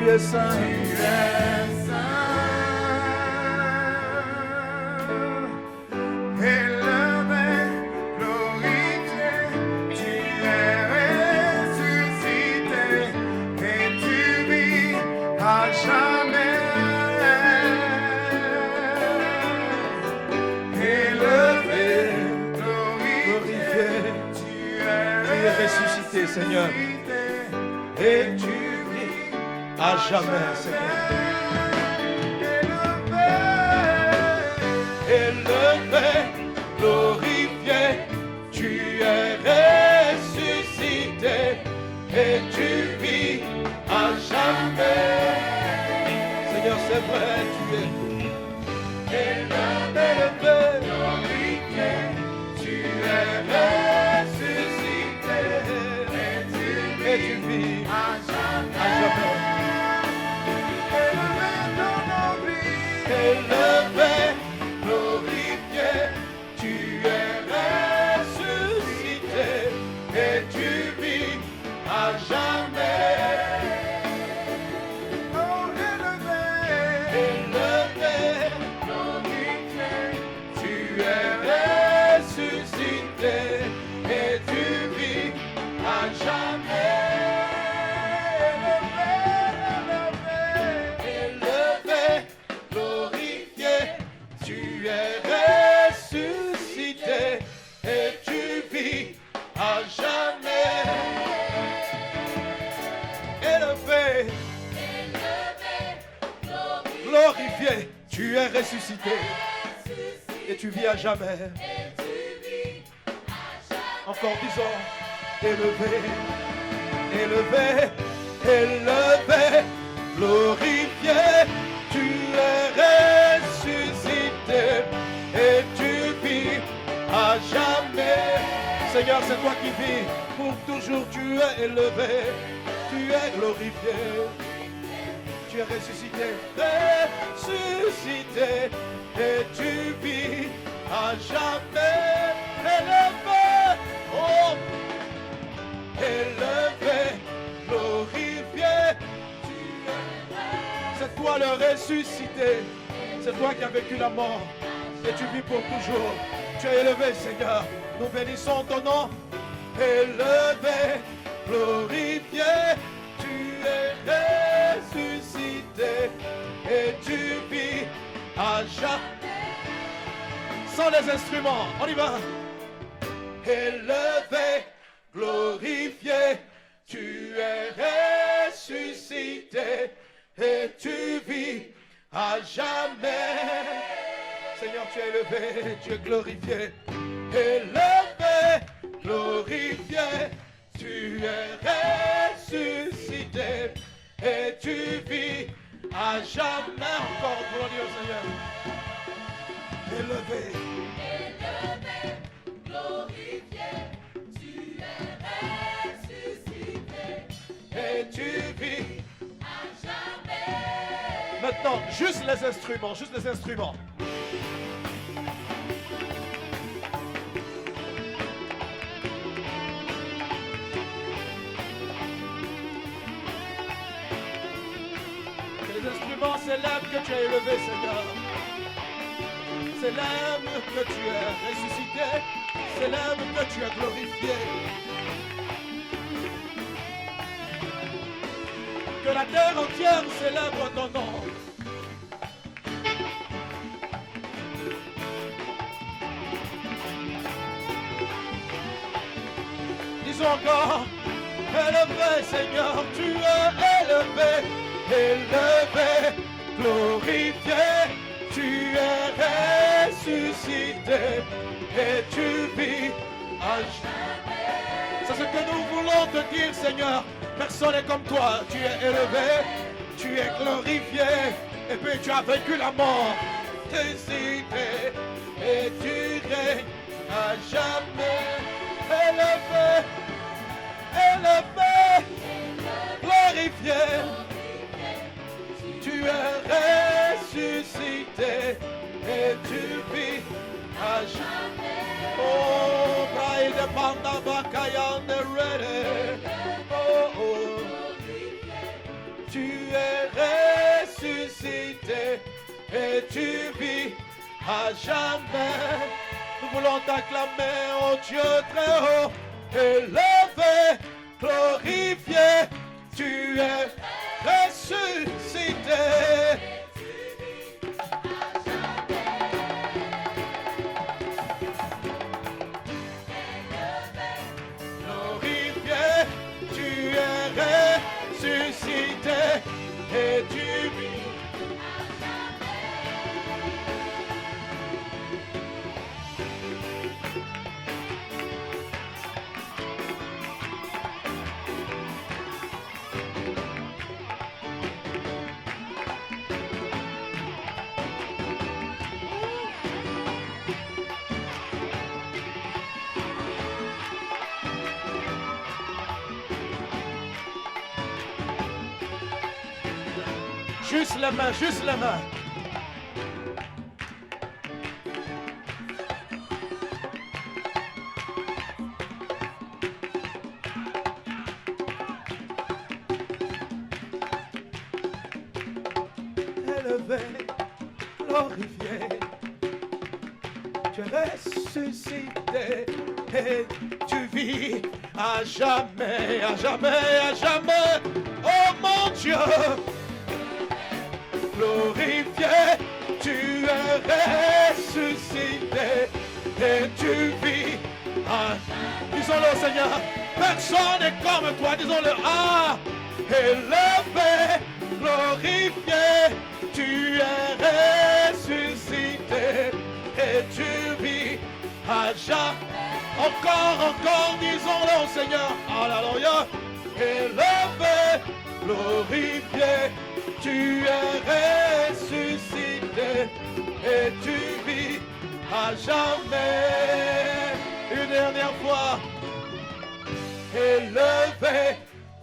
es saint. Tu es saint, élevé, glorifié, tu es ressuscité et tu vis à jamais. Élevé, glorifié, tu es Ressuscité, Seigneur. Et tu vis à jamais, Seigneur. Élevé, glorifié, tu es ressuscité et tu vis à jamais. Seigneur, c'est vrai, tu es élevé, glorifié, tu es ressuscité et tu vis à jamais. Élevé, glorifié, tu es ressuscité et tu vis à jamais. Oh, élevé, glorifié, tu es ressuscité et tu vis à jamais. Élevé, glorifié, tu es ressuscité et tu vis à jamais. Élevé, glorifié, tu es ressuscité et tu vis à jamais. Encore disons, élevé, élevé, élevé, glorifié, tu es ressuscité et tu vis à jamais. Seigneur, c'est toi qui vis pour toujours, tu es élevé, tu es glorifié. Tu es ressuscité, ressuscité, et tu vis à jamais. Élevé, oh, élevé, glorifié. C'est toi le ressuscité, c'est toi qui as vécu la mort, et tu vis pour toujours. Tu es élevé, Seigneur, nous bénissons ton nom. Élevé, glorifié, tu es ressuscité et tu vis à jamais. Sans les instruments, on y va. Élevé, glorifié, tu es ressuscité et tu vis à jamais. Seigneur, tu es élevé, tu es glorifié. Élevé, glorifié, tu es ressuscité et tu vis à jamais. Encore, pour dire au Seigneur. Élevé, Élevé, glorifié, tu es ressuscité et tu vis à jamais. Maintenant, juste les instruments, juste les instruments. Que les instruments célèbrent que tu es élevé, Seigneur. Célèbre que tu es ressuscité. Célèbre que tu es glorifié. Que la terre entière célèbre ton nom. Disons encore, élevé Seigneur, tu es élevé, élevé, glorifié, tu es ressuscité et tu vis à jamais. C'est ce que nous voulons te dire, Seigneur. Personne n'est comme toi. Tu es élevé, tu es glorifié, et puis tu as vaincu la mort. Décidé, et tu règnes à jamais. Élevé, élevé, glorifié. Tu es ressuscité, et tu vis à jamais. Oh, Braille de Pandabakayan de Rede. Oh, oh, tu es à jamais. Nous voulons t'acclamer, oh Dieu très haut, élevé, glorifié, tu es ressuscité. Glorifié, tu es ressuscité et tu vis. Juste la main, juste la main. Élevé, glorifié, tu es ressuscité et tu vis à jamais, à jamais, à jamais. Oh mon Dieu! Glorifié, tu es ressuscité et tu vis. Disons-le au Seigneur, personne n'est comme toi, disons-le. Ah, élevé, glorifié, tu es ressuscité et tu vis à jamais. Encore, disons-le au Seigneur. Alléluia, élevé, glorifié. Tu es ressuscité et tu vis à jamais. Une dernière fois. Élevé,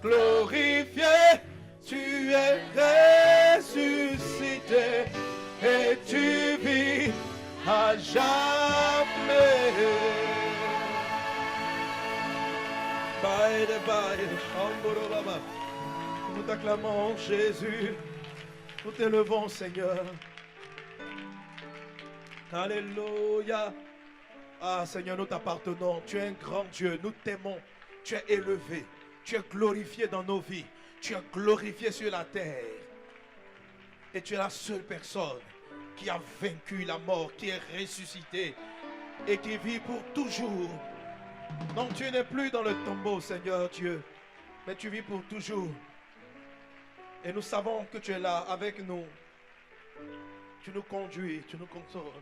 glorifié, tu es ressuscité et tu vis à jamais. Bye, bye. Nous t'acclamons, Jésus. Nous t'élevons, Seigneur. Alléluia. Ah, Seigneur, nous t'appartenons. Tu es un grand Dieu. Nous t'aimons. Tu es élevé. Tu es glorifié dans nos vies. Tu es glorifié sur la terre. Et tu es la seule personne qui a vaincu la mort, qui est ressuscitée et qui vit pour toujours. Non, tu n'es plus dans le tombeau, Seigneur Dieu, mais tu vis pour toujours. Et nous savons que tu es là avec nous. Tu nous conduis, tu nous consoles.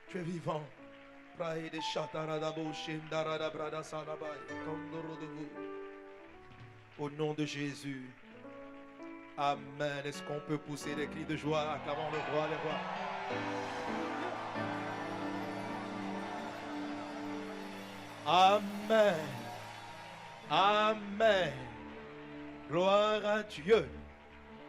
Tu es vivant. Au nom de Jésus. Amen. Est-ce qu'on peut pousser des cris de joie, acclamant le roi, les rois? Amen. Amen. Gloire à Dieu.